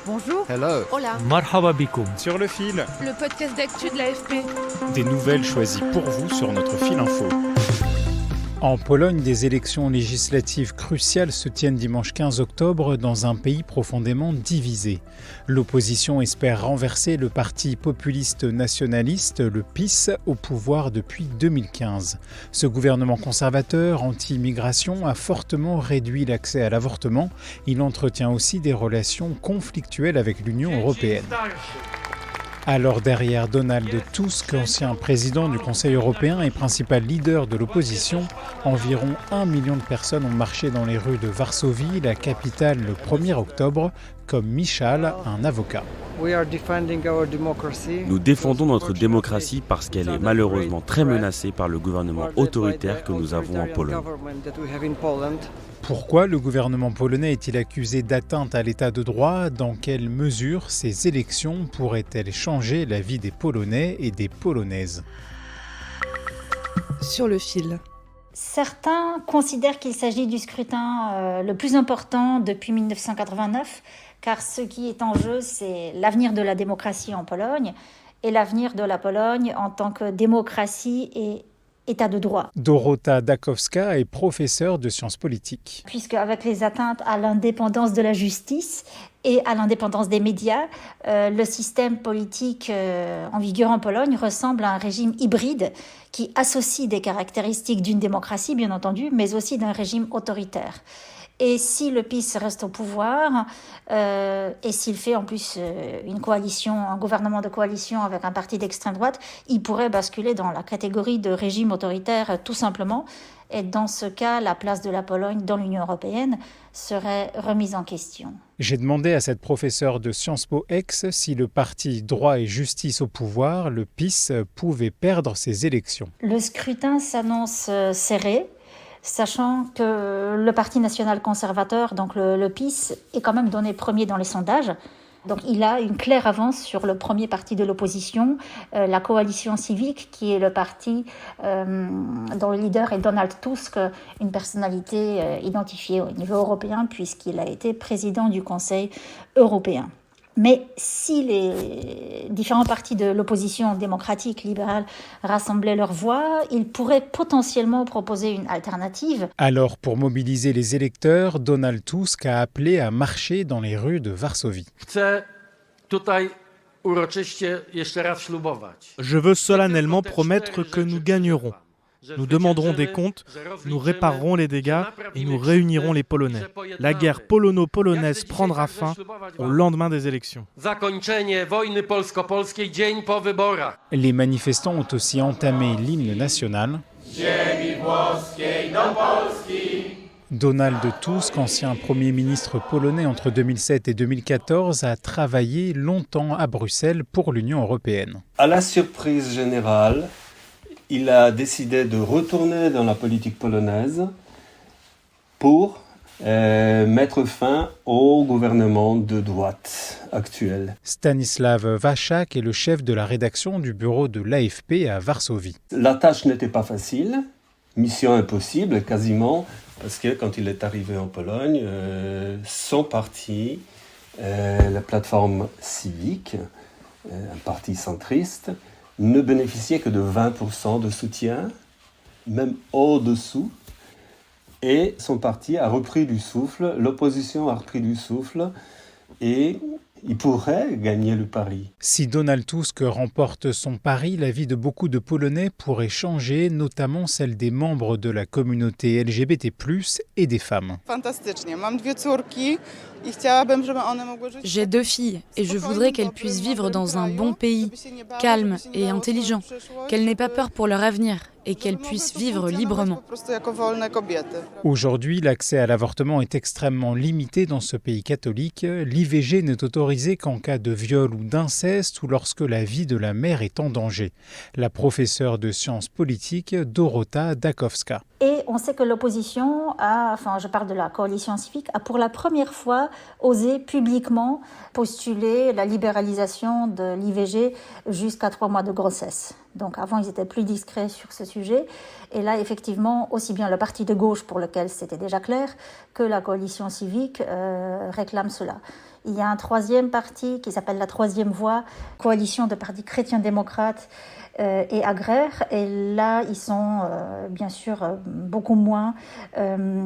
Bonjour. Hello. Hola. Marhaba bikoum. Sur le fil, Le podcast d'actu de l'AFP. des nouvelles choisies pour vous sur notre fil info. En Pologne, des élections législatives cruciales se tiennent dimanche 15 octobre dans un pays profondément divisé. L'opposition espère renverser le parti populiste nationaliste, le PiS, au pouvoir depuis 2015. Ce gouvernement conservateur, anti-immigration, a fortement réduit l'accès à l'avortement. Il entretient aussi des relations conflictuelles avec l'Union européenne. Alors derrière Donald Tusk, ancien président du Conseil européen et principal leader de l'opposition, environ 1 million de personnes ont marché dans les rues de Varsovie, la capitale, le 1er octobre, comme Michal, un avocat. Nous défendons notre démocratie parce qu'elle est malheureusement très menacée par le gouvernement autoritaire que nous avons en Pologne. Pourquoi le gouvernement polonais est-il accusé d'atteinte à l'état de droit ? Dans quelle mesure ces élections pourraient-elles changer la vie des Polonais et des Polonaises ? Sur le fil. Certains considèrent qu'il s'agit du scrutin le plus important depuis 1989, car ce qui est en jeu, c'est l'avenir de la démocratie en Pologne et l'avenir de la Pologne en tant que démocratie et État de droit. Dorota Dąbrowska est professeure de sciences politiques. Puisque avec les atteintes à l'indépendance de la justice et à l'indépendance des médias, le système politique en vigueur en Pologne ressemble à un régime hybride qui associe des caractéristiques d'une démocratie, bien entendu, mais aussi d'un régime autoritaire. Et si le PiS reste au pouvoir, et s'il fait en plus une coalition, un gouvernement de coalition avec un parti d'extrême droite, il pourrait basculer dans la catégorie de régime autoritaire tout simplement. Et dans ce cas, la place de la Pologne dans l'Union européenne serait remise en question. J'ai demandé à cette professeure de Sciences Po Ex si le parti Droit et Justice au pouvoir, le PiS, pouvait perdre ses élections. Le scrutin s'annonce serré, sachant que le Parti national conservateur, donc le PiS, est quand même donné premier dans les sondages. Donc il a une claire avance sur le premier parti de l'opposition, la coalition civique, qui est le parti dont le leader est Donald Tusk, une personnalité identifiée au niveau européen puisqu'il a été président du Conseil européen. Mais si les différents partis de l'opposition démocratique libérale rassemblaient leurs voix, ils pourraient potentiellement proposer une alternative. Alors, pour mobiliser les électeurs, Donald Tusk a appelé à marcher dans les rues de Varsovie. Je veux solennellement promettre que nous gagnerons. Nous demanderons des comptes, nous réparerons les dégâts et nous réunirons les Polonais. La guerre polono-polonaise prendra fin au lendemain des élections. Les manifestants ont aussi entamé l'hymne national. Donald Tusk, ancien Premier ministre polonais entre 2007 et 2014, a travaillé longtemps à Bruxelles pour l'Union européenne. À la surprise générale, il a décidé de retourner dans la politique polonaise pour mettre fin au gouvernement de droite actuel. Stanislaw Waszak est le chef de la rédaction du bureau de l'AFP à Varsovie. La tâche n'était pas facile, mission impossible quasiment, parce que quand il est arrivé en Pologne, son parti, la plateforme civique, un parti centriste, ne bénéficiait que de 20% de soutien, même au-dessous. Et son parti a repris du souffle, l'opposition a repris du souffle, et il pourrait gagner le pari. Si Donald Tusk remporte son pari, la vie de beaucoup de Polonais pourrait changer, notamment celle des membres de la communauté LGBT+, et des femmes. J'ai 2 filles et je voudrais qu'elles puissent vivre dans un bon pays, calme et intelligent, qu'elles n'aient pas peur pour leur avenir et qu'elles puissent vivre librement. Aujourd'hui, l'accès à l'avortement est extrêmement limité dans ce pays catholique. L'IVG n'est autorisée qu'en cas de viol ou d'inceste ou lorsque la vie de la mère est en danger. La professeure de sciences politiques, Dorota Dąbrowska. Et on sait que l'opposition je parle de la coalition civique, a pour la première fois osé publiquement postuler la libéralisation de l'IVG jusqu'à 3 mois de grossesse. Donc avant, ils étaient plus discrets sur ce sujet. Et là, effectivement, aussi bien le parti de gauche, pour lequel c'était déjà clair, que la coalition civique réclame cela. Il y a un troisième parti qui s'appelle la Troisième Voie, coalition de partis chrétiens-démocrates et agraires. Et là, ils sont bien sûr beaucoup moins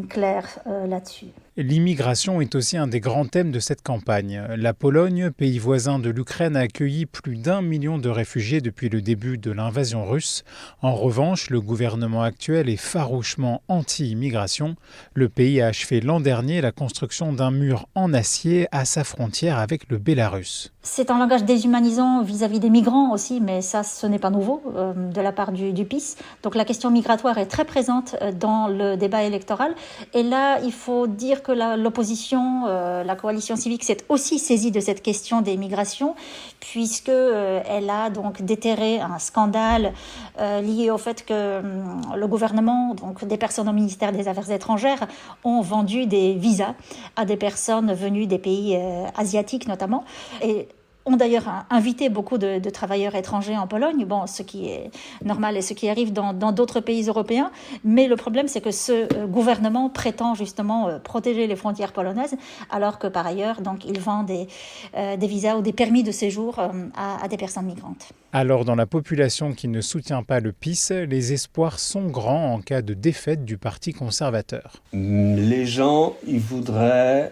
clairs là-dessus. L'immigration est aussi un des grands thèmes de cette campagne. La Pologne, pays voisin de l'Ukraine, a accueilli plus d'1 million de réfugiés depuis le début de l'invasion russe. En revanche, le gouvernement actuel est farouchement anti-immigration. Le pays a achevé l'an dernier la construction d'un mur en acier à sa frontière avec le Bélarus. C'est un langage déshumanisant vis-à-vis des migrants aussi, mais ça, ce n'est pas nouveau de la part du PiS. Donc la question migratoire est très présente dans le débat électoral. Et là, il faut dire que l'opposition, la coalition civique, s'est aussi saisie de cette question des migrations, puisque elle a donc déterré un scandale lié au fait que le gouvernement, donc des personnes au ministère des Affaires étrangères, ont vendu des visas à des personnes venues des pays asiatiques notamment, et ont d'ailleurs invité beaucoup de travailleurs étrangers en Pologne, ce qui est normal et ce qui arrive dans d'autres pays européens. Mais le problème, c'est que ce gouvernement prétend justement protéger les frontières polonaises, alors que par ailleurs, donc, il vend des visas ou des permis de séjour à des personnes migrantes. Alors, dans la population qui ne soutient pas le PiS, les espoirs sont grands en cas de défaite du Parti conservateur. Les gens, ils voudraient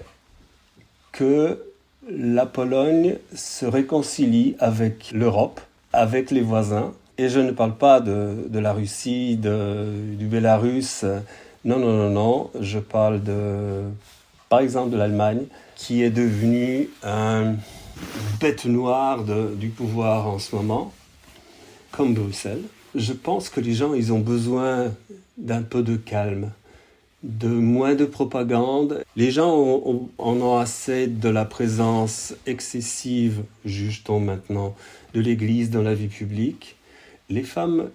que la Pologne se réconcilie avec l'Europe, avec les voisins. Et je ne parle pas de la Russie, du Bélarus. Non. Je parle par exemple de l'Allemagne, qui est devenue une bête noire du pouvoir en ce moment, comme Bruxelles. Je pense que les gens, ils ont besoin d'un peu de calme, de moins de propagande. Les gens en ont assez de la présence excessive, juge-t-on maintenant, de l'Église dans la vie publique. Les femmes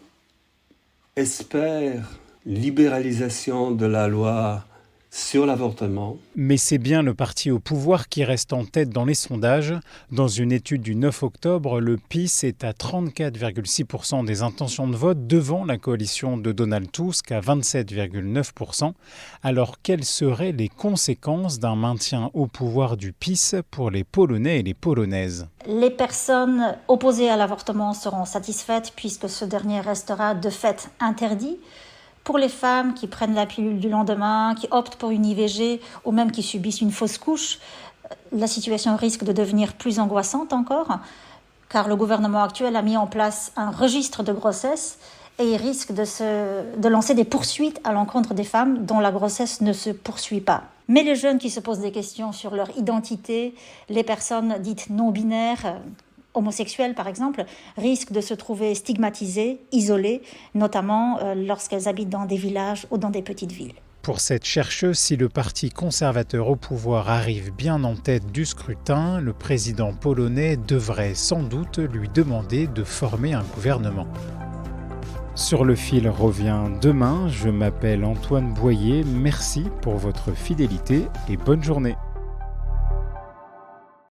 espèrent libéralisation de la loi sur l'avortement. Mais c'est bien le parti au pouvoir qui reste en tête dans les sondages. Dans une étude du 9 octobre, le PiS est à 34,6% des intentions de vote devant la coalition de Donald Tusk à 27,9%. Alors quelles seraient les conséquences d'un maintien au pouvoir du PiS pour les Polonais et les Polonaises ? Les personnes opposées à l'avortement seront satisfaites puisque ce dernier restera de fait interdit. Pour les femmes qui prennent la pilule du lendemain, qui optent pour une IVG ou même qui subissent une fausse couche, la situation risque de devenir plus angoissante encore, car le gouvernement actuel a mis en place un registre de grossesse et il risque de lancer des poursuites à l'encontre des femmes dont la grossesse ne se poursuit pas. Mais les jeunes qui se posent des questions sur leur identité, les personnes dites non-binaires, homosexuelles par exemple, risquent de se trouver stigmatisées, isolées, notamment lorsqu'elles habitent dans des villages ou dans des petites villes. Pour cette chercheuse, si le parti conservateur au pouvoir arrive bien en tête du scrutin, le président polonais devrait sans doute lui demander de former un gouvernement. Sur le fil revient demain. Je m'appelle Antoine Boyer. Merci pour votre fidélité et bonne journée.